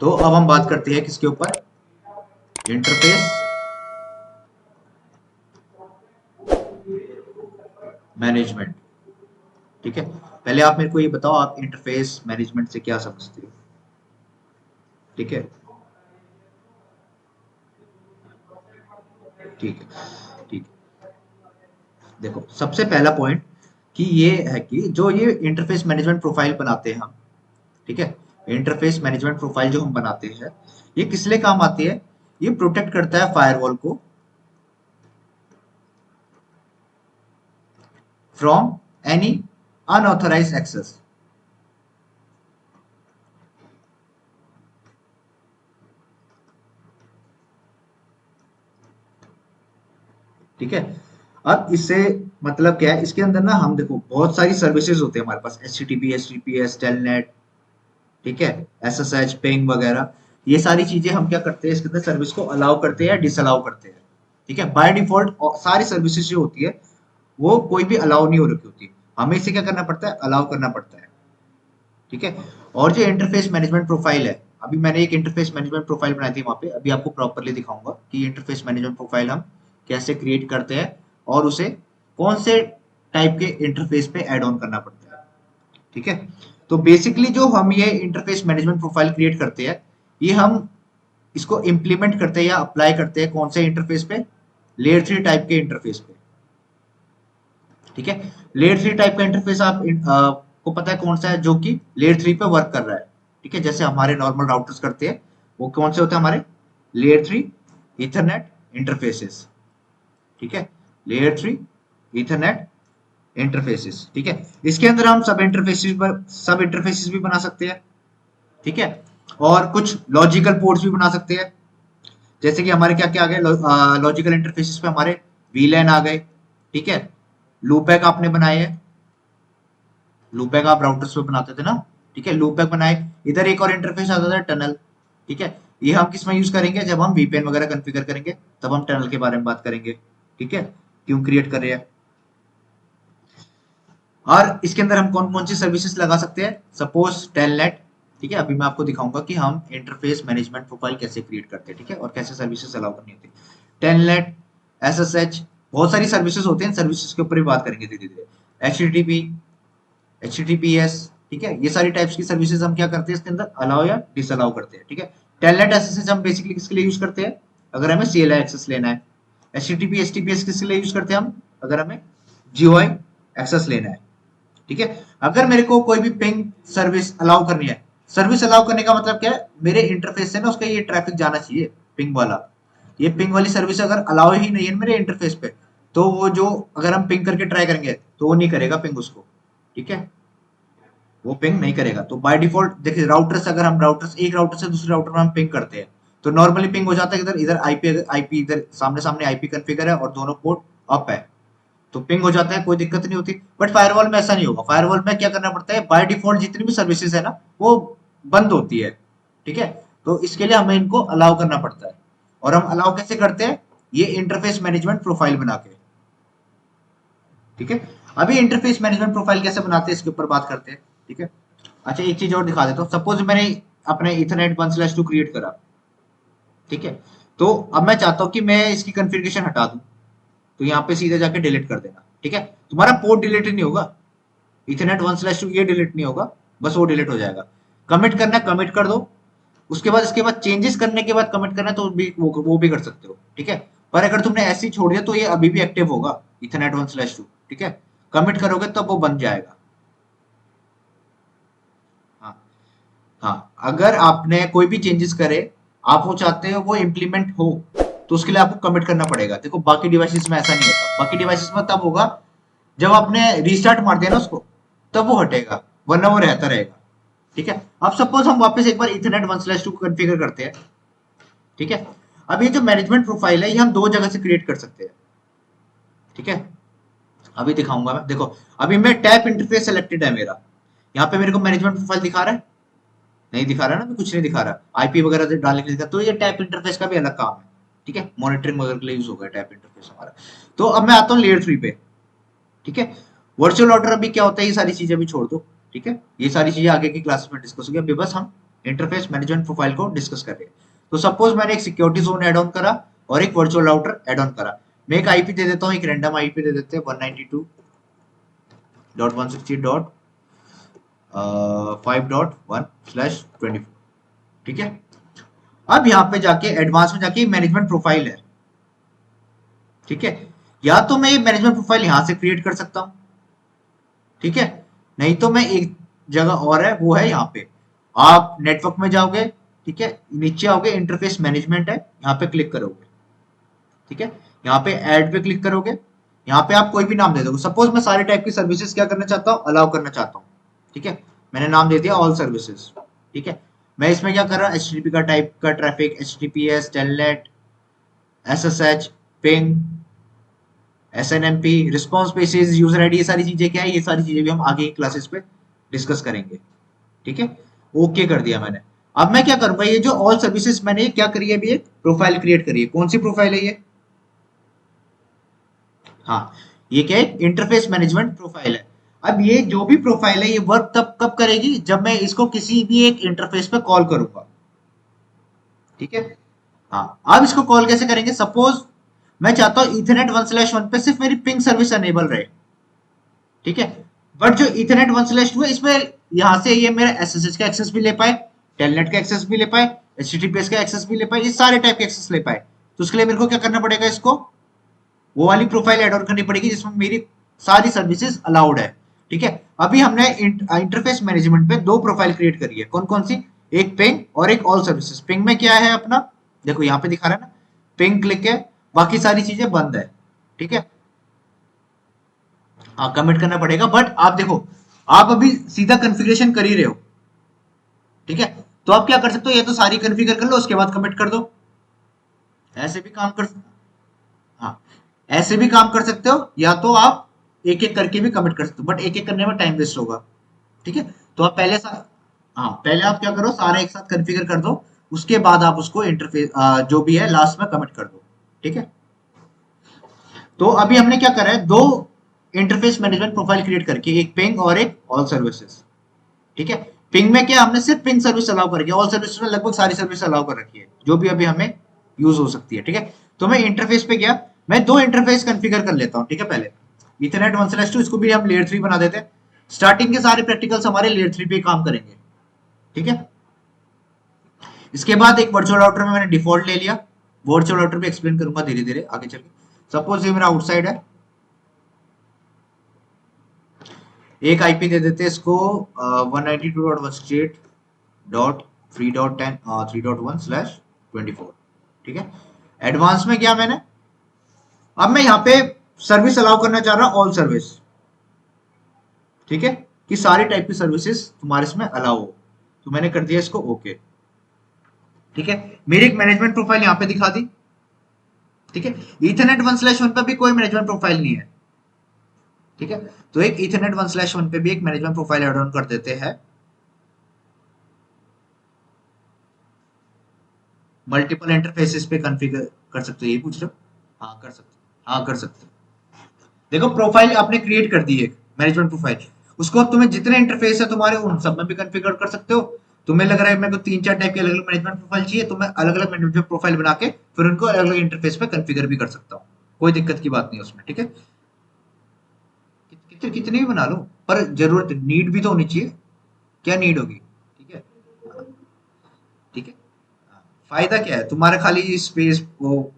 तो अब हम बात करते हैं किसके ऊपर, इंटरफेस मैनेजमेंट। ठीक है, पहले आप मेरे को ये बताओ, आप इंटरफेस मैनेजमेंट से क्या समझते हो। ठीक है, ठीक है, ठीक है। देखो सबसे पहला पॉइंट कि ये है कि जो ये इंटरफेस मैनेजमेंट प्रोफाइल बनाते हैं हम, ठीक है, इंटरफेस मैनेजमेंट प्रोफाइल जो हम बनाते हैं, ये किस लिए काम आती है। ये प्रोटेक्ट करता है फायरवॉल को फ्रॉम एनी अनऑथराइज्ड एक्सेस। ठीक है, अब इससे मतलब क्या है, इसके अंदर ना हम देखो बहुत सारी सर्विसेज होते हैं हमारे पास, H T T P, H T P S, telnet, ठीक है, एस एस एच, पिंग वगैरह। ये सारी चीजें हम क्या करते हैं, इसके अंदर सर्विस को अलाउ करते हैं या डिसअलाउ करते हैं। ठीक है, बाय डिफॉल्ट सारी सर्विसेज जो होती है वो कोई भी अलाउ नहीं हो रखी होती, हमें इसे क्या करना पड़ता है, अलाउ करना पड़ता है। ठीक है, और जो इंटरफेस मैनेजमेंट प्रोफाइल है, अभी मैंने एक इंटरफेस मैनेजमेंट प्रोफाइल बनाई थी वहां पे, अभी आपको प्रॉपरली दिखाऊंगा कि इंटरफेस मैनेजमेंट प्रोफाइल हम कैसे क्रिएट करते हैं और उसे कौन से टाइप के इंटरफेस पे ऐड ऑन करना पड़ता है। ठीक है, तो बेसिकली जो हम ये इंटरफेस मैनेजमेंट प्रोफाइल क्रिएट करते हैं, ये हम इसको इम्प्लीमेंट करते हैं या अप्लाई करते हैं कौन से इंटरफेस पे, लेयर 3 टाइप के इंटरफेस पे। ठीक है, लेयर 3 टाइप का इंटरफेस आप को पता है कौन सा है, जो कि लेयर 3 पे वर्क कर रहा है। ठीक है, जैसे हमारे नॉर्मल राउटर्स करते हैं, वो कौन से होते हैं हमारे, लेयर 3 इथरनेट इंटरफेसेस। ठीक है, लेयर 3 इथरनेट इंटरफेसेस। ठीक है, इसके अंदर हम सब इंटरफेसेस भी बना सकते हैं। ठीक है, और कुछ लॉजिकल पोर्ट्स भी बना सकते हैं, जैसे कि हमारे क्या क्या आ गए लॉजिकल इंटरफेसेस पे, हमारे वीलैन आ गए। ठीक है, लूपबैक आपने बनाए हैं, लूपबैक आप राउटर्स पे बनाते थे ना। ठीक है, लूपबैक बनाए, इधर एक और इंटरफेस आता था टनल। ठीक है, ये हम किस में यूज करेंगे, जब हम वीपीएन वगैरह कॉन्फ़िगर करेंगे तब हम टनल के बारे में बात करेंगे। ठीक है, क्यों क्रिएट कर रहे हैं, और इसके अंदर हम कौन कौन सी सर्विसेज लगा सकते हैं, सपोज टेलनेट। ठीक है, अभी मैं आपको दिखाऊंगा कि हम इंटरफेस मैनेजमेंट प्रोफाइल कैसे क्रिएट करते हैं, ठीक है, और कैसे सर्विसेज अलाउ करनी होती है। टेलनेट, एसएसएच, बहुत सारी सर्विसेज होते हैं, सर्विसेज के ऊपर भी बात करेंगे धीरे धीरे। एचटीटीपी, एचटीटीपीएस, ठीक है, ये सारी टाइप्स की सर्विसेज हम क्या करते हैं इसके अंदर, अलाउ या डिसअलाउ करते हैं। ठीक है, टेलनेट एसएसएच हम बेसिकली किसके लिए यूज करते हैं, अगर हमें सीएलआई एक्सेस लेना है। एचटीटीपी एचटीटीपीएस किसके लिए यूज करते हैं हम, अगर हमें जीओआई एक्सेस लेना है। ठीक है, अगर मेरे को कोई भी पिंग सर्विस अलाउ करनी है, सर्विस अलाउ करने का मतलब क्या है, मेरे इंटरफेस से ना उसका ये ट्रैफिक जाना चाहिए पिंग वाला। ये पिंग वाली सर्विस अगर अलाउ ही नहीं है मेरे इंटरफेस पे, तो वो जो अगर हम पिंग करके ट्राई करेंगे तो वो नहीं करेगा पिंग उसको। ठीक है, वो पिंग नहीं करेगा। तो बाय डिफॉल्ट देखिए, राउटर्स अगर हम राउटर्स एक राउटर से दूसरे राउटर में हम पिंग करते हैं, तो नॉर्मली पिंग हो जाता है इधर इधर आईपी इधर सामने सामने आईपी कॉन्फ़िगर है और दोनों पोर्ट अप है, तो पिंग हो जाता है, कोई दिक्कत नहीं होती। बट फायरवॉल में ऐसा नहीं होगा, फायरवॉल में क्या करना पड़ता है, बाय डिफॉल्ट जितनी भी सर्विसेज है ना वो बंद होती है। ठीक है, तो इसके लिए हमें इनको अलाउ करना पड़ता है, और हम अलाउ कैसे करते हैं, ये इंटरफेस मैनेजमेंट प्रोफाइल बना के। ठीक है, अभी इंटरफेस मैनेजमेंट प्रोफाइल कैसे बनाते हैं इसके ऊपर बात करते हैं। ठीक है, अच्छा एक चीज और दिखा देता हूँ, सपोज मैंने अपने इथरनेट 1/2 क्रिएट करा। ठीक है, तो अब मैं चाहता हूँ कि मैं इसकी कॉन्फ़िगरेशन हटा दूं, तो यहाँ पे सीधे जाके डिलीट कर देना। ठीक है, तुम्हारा पोर्ट डिलीट नहीं होगा, इथरनेट 1/2 ये डिलीट नहीं होगा, बस वो डिलीट हो जाएगा। कमिट करना है कमिट कर दो, उसके बाद इसके बाद चेंजेस करने के बाद कमिट करना है तो भी वो भी कर सकते हो। ठीक है, पर अगर तुमने ऐसे ही छोड़ दिया तो ये अभी भी एक्टिव होगा, इथरनेट 1/2। ठीक है, कमिट करोगे तब वो बन जाएगा। हाँ, हाँ, अगर आपने कोई भी चेंजेस करे, आप वो चाहते हो वो इम्प्लीमेंट हो, तो उसके लिए आपको कमिट करना पड़ेगा। देखो बाकी डिवाइसेस में ऐसा नहीं होता, बाकी डिवाइसेस में तब होगा जब आपने रीस्टार्ट मार दिया ना उसको, तब वो हटेगा, वरना वो रहता रहेगा। ठीक है, अब सपोज हम वापस एक बार इथरनेट 1/2 को कॉन्फ़िगर करते हैं। ठीक है, अब ये जो मैनेजमेंट प्रोफाइल है ये हम दो जगह से क्रिएट कर सकते हैं। ठीक है, अभी दिखाऊंगा मैं, देखो अभी मैं टैप इंटरफेस सेलेक्टेड है मेरा, यहाँ पे मेरे को मैनेजमेंट प्रोफाइल दिखा रहा है, नहीं दिखा रहा ना, मैं कुछ नहीं दिखा रहा, आईपी वगैरह से डालने के लिए दिखा, तो ये टैप इंटरफेस का भी अलग काम है। ठीक है, मॉनिटरिंग वगैरह के लिए यूज होगा टैप इंटरफेस हमारा। तो अब मैं आता हूँ लेयर 3 पे। ठीक है, वर्चुअल ऑर्डर अभी क्या होता है, ये सारी चीजें अभी छोड़ दो। ठीक है, ये सारी चीजें आगे की क्लासेस में डिस्कस होगी, अभी बस हम इंटरफेस मैनेजमेंट प्रोफाइल को डिस्कस कर रहे हैं। तो सपोज मैंने एक सिक्योरिटी जोन एड ऑन करा और एक वर्चुअल राउटर एड ऑन करा। मैं एक आईपी दे देता हूँ, एक रैंडम आईपी दे देते हैं 192.168.5.1/24। ठीक है। अब यहाँ पे जाके एडवांस में जाके मैनेजमेंट प्रोफाइल है। ठीक है, या तो मैं ये मैनेजमेंट प्रोफाइल यहां से क्रिएट कर सकता हूँ। ठीक है, नहीं तो मैं एक जगह और है, वो है यहाँ पे। आप नेटवर्क में जाओगे, ठीक है, नीचे आओगे, इंटरफेस मैनेजमेंट है, यहाँ पे क्लिक करोगे। ठीक है, यहाँ पे ऐड पे क्लिक करोगे। यहाँ पे आप कोई भी नाम दे दोगे। सपोज मैं सारे टाइप की सर्विसेज क्या करना चाहता हूँ, अलाउ करना चाहता हूँ। ठीक है, मैंने नाम दे दिया ऑल सर्विसेज। ठीक है, मैं इसमें क्या कर रहा हूँ, एचटीटीपी का टाइप का traffic, HTTPS, telnet, SSH, ping, SNMP, response species, user ID, ये सारी चीजें क्या है, ये सारी चीजें भी हम आगे की क्लासेस पे डिस्कस करेंगे। ठीक है, ओके कर दिया मैंने। अब मैं क्या करूंगा, ये जो ऑल सर्विसेज मैंने क्या करी है, अभी एक प्रोफाइल क्रिएट करी है। कौन सी प्रोफाइल है ये? हाँ, ये क्या है, इंटरफेस मैनेजमेंट प्रोफाइल है। अब ये जो भी प्रोफाइल है, ये वर्क तब कब करेगी, जब मैं इसको किसी भी एक इंटरफेस पे कॉल करूंगा। ठीक है, हाँ। अब इसको कॉल कैसे करेंगे, सपोज मैं चाहता हूँ इथरनेट 1/1 पे सिर्फ मेरी पिंग सर्विस अनेबल रहे। ठीक है, बट जो इथरनेट 1/2 है, इसमें यहां से ये मेरा एसएसएच का एक्सेस भी ले पाए, टेलनेट का एक्सेस भी ले पाए, एचटीटीपीएस का एक्सेस भी ले पाए, ये सारे टाइप के एक्सेस ले पाए। तो उसके लिए मेरे को क्या करना पड़ेगा, इसको वो वाली प्रोफाइल ऐड ऑन करनी पड़ेगी जिसमें मेरी सारी सर्विसेज अलाउड है। ठीक है, अभी हमने इंटरफेस मैनेजमेंट पे दो प्रोफाइल क्रिएट करी है। कौन कौन सी, एक पिंग और एक ऑल सर्विसेज। पिंग में क्या है अपना, देखो यहाँ पे दिखा रहा है ना, पिंग क्लिक है, बाकी सारी चीजें बंद है। ठीक है, हाँ, कमिट करना पड़ेगा। बट आप देखो, आप अभी सीधा कॉन्फ़िगरेशन कर ही रहे हो। ठीक है, तो आप क्या कर सकते हो, ये तो सारी कॉन्फ़िगर कर लो, उसके बाद कमिट कर दो। ऐसे भी काम कर, हाँ, ऐसे भी काम कर सकते हो, या तो आप एक एक करके भी कमिट कर सकते हो, बट एक एक करने में टाइम वेस्ट होगा। ठीक है, तो आप पहले हाँ, पहले आप क्या करो, सारा एक साथ कॉन्फ़िगर कर दो, उसके बाद आप उसको इंटरफेस जो भी है लास्ट में कमिट कर दो। ठीक है, तो अभी हमने क्या करा है, दो इंटरफेस मैनेजमेंट प्रोफाइल क्रिएट करके, एक पिंग और एक ऑल सर्विसेज। ठीक है, पिंग में क्या, हमने सिर्फ पिंग सर्विस अलाउ कर रखी है, ऑल सर्विस में लगभग सारी सर्विस अलाउ कर रखी है जो भी अभी हमें यूज हो सकती है। ठीक है, तो मैं इंटरफेस पे गया, मैं दो इंटरफेस कॉन्फ़िगर कर लेता हूँ। ठीक है, पहले इथरनेट 1/2, इसको भी हम लेयर 3 बना देते हैं। स्टार्टिंग के सारे प्रैक्टिकल्स हमारे लेयर 3 पे काम करेंगे। ठीक है, इसके बाद एक वर्चुअल राउटर में मैंने डिफॉल्ट ले लिया। वर्चुअल राउटर भी एक्सप्लेन करूंगा धीरे धीरे आगे चल के। सपोज ये मेरा आउटसाइड है, एक आईपी दे देते हैं इसको 192.168.3.10 3.1/24। ठीक है, एडवांस में क्या मैंने, अब मैं यहाँ पे सर्विस अलाउ करना चाह रहा हूँ, ऑल सर्विस। ठीक है, कि सारी टाइप की सर्विसेज तुम्हारे इसमें अलाउ हो, तो मैंने कर दिया इसको ओके। ठीक है, मेरी एक मैनेजमेंट प्रोफाइल यहाँ पे दिखा दी। ठीक है, इथरनेट 1/1 पे भी कोई मैनेजमेंट प्रोफाइल नहीं है। ठीक है, तो एक इथरनेट 1/1 पे भी एक मैनेजमेंट प्रोफाइल ऐड ऑन कर देते हैं। मल्टीपल इंटरफेसेस पे कॉन्फ़िगर कर सकते हो, ये पूछ रहे हो? हाँ, कर सकते हो, हाँ, कर सकते हो। देखो, प्रोफाइल आपने क्रिएट कर दी है, मैनेजमेंट प्रोफाइल। उसको अब तुम्हें जितने इंटरफेस है तुम्हारे, उन सब में भी कॉन्फ़िगर कर सकते हो। तुम्हें लग रहा है मेरे को 3-4 टाइप के अलग अलग मैनेजमेंट प्रोफाइल चाहिए, तो मैं अलग अलग मैनेजमेंट प्रोफाइल बना के फिर उनको अलग अलग इंटरफेस पे कॉन्फ़िगर भी कर सकता हूँ। कोई दिक्कत की बात नहीं है उसमें। ठीक है, कितने भी बना लो, पर जरूरत नीड भी तो होनी चाहिए। क्या नीड होगी? ठीक है, ठीक है, फायदा क्या है तुम्हारा, खाली स्पेस वो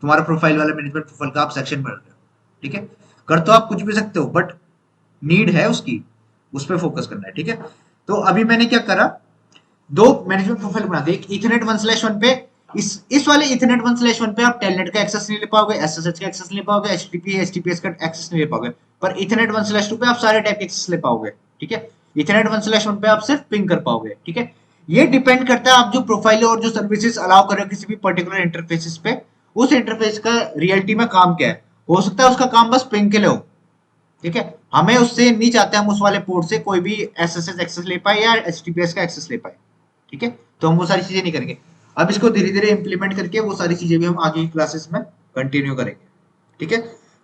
तुम्हारा प्रोफाइल वाला मैनेजमेंट प्रोफाइल का आप सेक्शन बना रहे हो। ठीक है, कर तो आप कुछ भी सकते हो, बट नीड है उसकी, उस पर फोकस करना है। ठीक है, तो अभी मैंने क्या करा, दो मैनेजमेंट प्रोफाइल बना दी। एक इथरनेट 1/1 पे, इस वाले इथरनेट 1/1 पे आप टेलनेट का एक्सेस नहीं ले पाओगे, एसएसएच का एक्सेस नहीं ले पाओगे, एचटीटीपी एचटीटीपीएस का एक्सेस नहीं ले पाओगे। पर इथरनेट 1/2 पे आप सारे टाइप के एक्सेस ले पाओगे। ठीक है, इथरनेट 1/1 पे आप सिर्फ पिंग कर पाओगे। ठीक है, ये डिपेंड करता है आप जो प्रोफाइल और जो सर्विसेज अलाउ कर रहे हो किसी भी पर्टिकुलर इंटरफेसिस पे, उस इंटरफेस का रियलिटी में काम क्या है। हो सकता है उसका काम बस पिंग के लिए हो। ठीक है, हमें उससे नहीं चाहते हम उस वाले पोर्ट से कोई भी एसएसएच एक्सेस ले पाए या एचटीटीपीएस का एक्सेस ले पाए। ठीक है, तो हम वो सारी चीजें नहीं करेंगे। अब इसको धीरे धीरे इंप्लीमेंट करके वो सारी चीजें भी हम आगे की क्लासेस में कंटिन्यू करेंगे। ठीक है,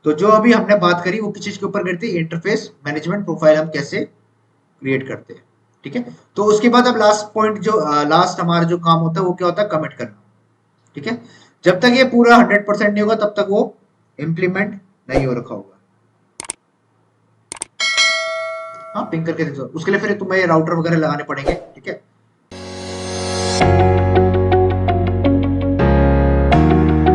तो जो अभी हमने बात करी वो किस चीज के ऊपर करी थी, इंटरफेस मैनेजमेंट प्रोफाइल हम कैसे क्रिएट करते हैं। ठीक है। तो उसके बाद अब लास्ट पॉइंट जो लास्ट हमारा जो काम होता है वो क्या होता है, कमिट करना। ठीक है। जब तक ये पूरा 100% नहीं होगा तब तक वो इम्प्लीमेंट नहीं हो रखा होगा। हाँ पिंग करके देखो, उसके लिए फिर तुम्हें राउटर वगैरह लगाने पड़ेंगे। ठीक है।